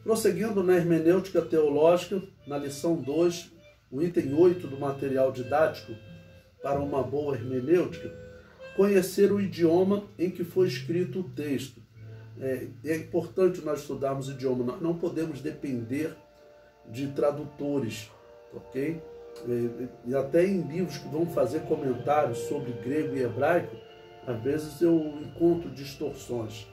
Prosseguindo na hermenêutica teológica, na lição 2, o item 8 do material didático para uma boa hermenêutica, conhecer o idioma em que foi escrito o texto. É importante nós estudarmos o idioma, nós não podemos depender de tradutores, ok? E até em livros que vão fazer comentários sobre grego e hebraico, às vezes eu encontro distorções.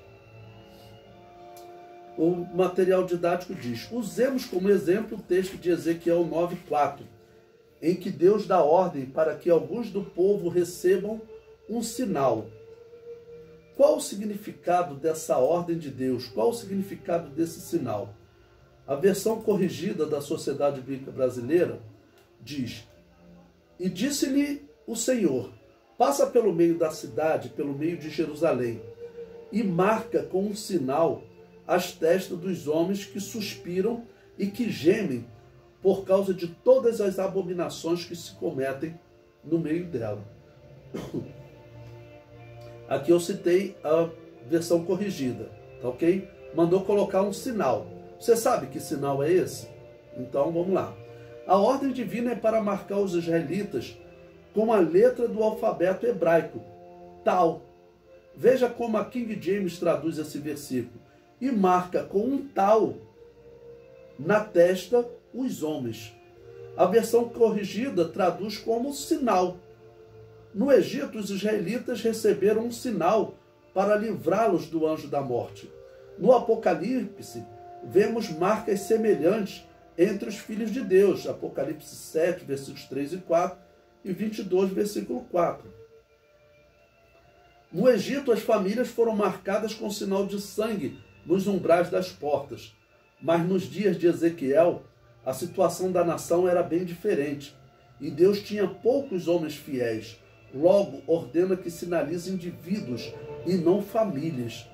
O material didático diz: usemos como exemplo o texto de Ezequiel 9:4, em que Deus dá ordem para que alguns do povo recebam um sinal. Qual o significado dessa ordem de Deus? Qual o significado desse sinal? A versão corrigida da Sociedade Bíblica Brasileira diz: e disse-lhe o Senhor, passa pelo meio da cidade, pelo meio de Jerusalém, e marca com um sinal as testas dos homens que suspiram e que gemem por causa de todas as abominações que se cometem no meio dela. Aqui eu citei a versão corrigida, tá ok? Mandou colocar um sinal. Você sabe que sinal é esse? Então vamos lá. A ordem divina é para marcar os israelitas com a letra do alfabeto hebraico, tal. Veja como a King James traduz esse versículo. E marca com um tal na testa os homens. A versão corrigida traduz como sinal. No Egito, os israelitas receberam um sinal para livrá-los do anjo da morte. No Apocalipse, vemos marcas semelhantes entre os filhos de Deus. Apocalipse 7, versículos 3 e 4 e 22, versículo 4. No Egito, as famílias foram marcadas com sinal de sangue nos umbrais das portas. Mas nos dias de Ezequiel, a situação da nação era bem diferente. E Deus tinha poucos homens fiéis. Logo, ordena que sinalize indivíduos e não famílias.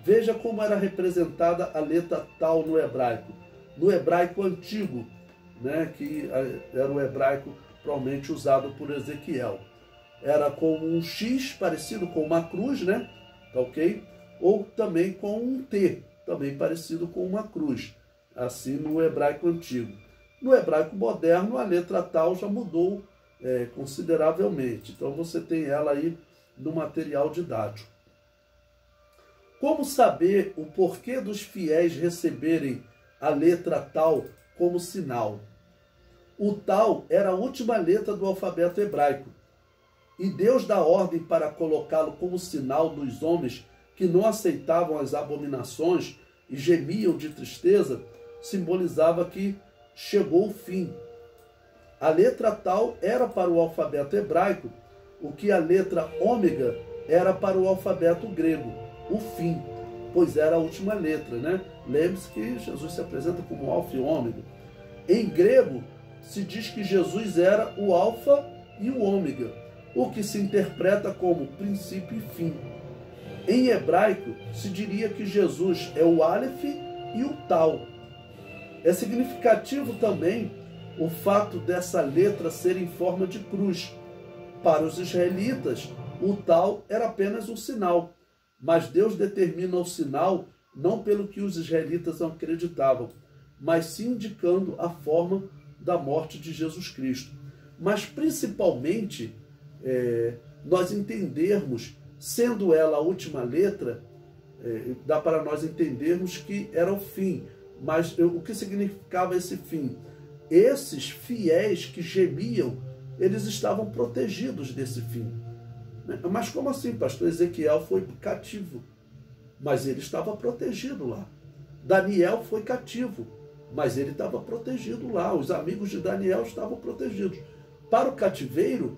Veja como era representada a letra tal no hebraico. No hebraico antigo, né, que era o hebraico provavelmente usado por Ezequiel. Era com um X, parecido com uma cruz, né? Tá ok? Ou também com um T, também parecido com uma cruz. Assim no hebraico antigo. No hebraico moderno, a letra tal já mudou consideravelmente. Então você tem ela aí no material didático. Como saber o porquê dos fiéis receberem a letra tal como sinal? O tal era a última letra do alfabeto hebraico. E Deus dá ordem para colocá-lo como sinal dos homens que não aceitavam as abominações e gemiam de tristeza, simbolizava que chegou o fim. A letra tal era para o alfabeto hebraico, o que a letra ômega era para o alfabeto grego, o fim, pois era a última letra, né? Lembre-se que Jesus se apresenta como alfa e ômega. Em grego, se diz que Jesus era o alfa e o ômega, o que se interpreta como princípio e fim. Em hebraico, se diria que Jesus é o Aleph e o Tal. É significativo também o fato dessa letra ser em forma de cruz. Para os israelitas, o Tal era apenas um sinal, mas Deus determina o sinal não pelo que os israelitas acreditavam, mas sim indicando a forma da morte de Jesus Cristo. Mas principalmente, nós entendermos, sendo ela a última letra, dá para nós entendermos que era o fim. Mas o que significava esse fim? Esses fiéis que gemiam, eles estavam protegidos desse fim. Mas como assim, pastor? Ezequiel foi cativo, mas ele estava protegido lá. Daniel foi cativo, mas ele estava protegido lá. Os amigos de Daniel estavam protegidos. Para o cativeiro,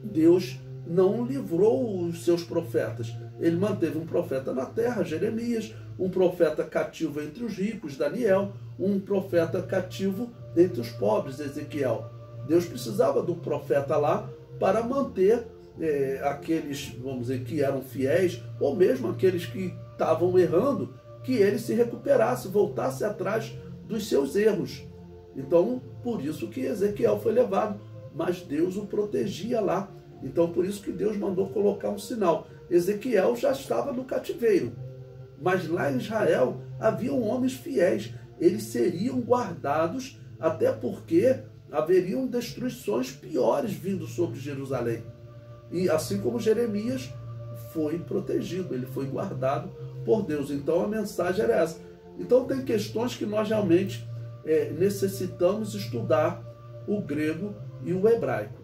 Deus não livrou os seus profetas. Ele manteve um profeta na terra, Jeremias, um profeta cativo entre os ricos, Daniel, um profeta cativo entre os pobres, Ezequiel. Deus precisava do profeta lá para manter aqueles, vamos dizer, que eram fiéis, ou mesmo aqueles que estavam errando, que ele se recuperasse, voltasse atrás dos seus erros. Então, por isso que Ezequiel foi levado, mas Deus o protegia lá. Então, por isso que Deus mandou colocar um sinal. Ezequiel já estava no cativeiro, Mas lá em Israel haviam homens fiéis. Eles seriam guardados, até porque haveriam destruições piores vindo sobre Jerusalém. E assim como Jeremias foi protegido, ele foi guardado por Deus. Então a mensagem era essa. Então tem questões que nós realmente necessitamos estudar o grego e o hebraico.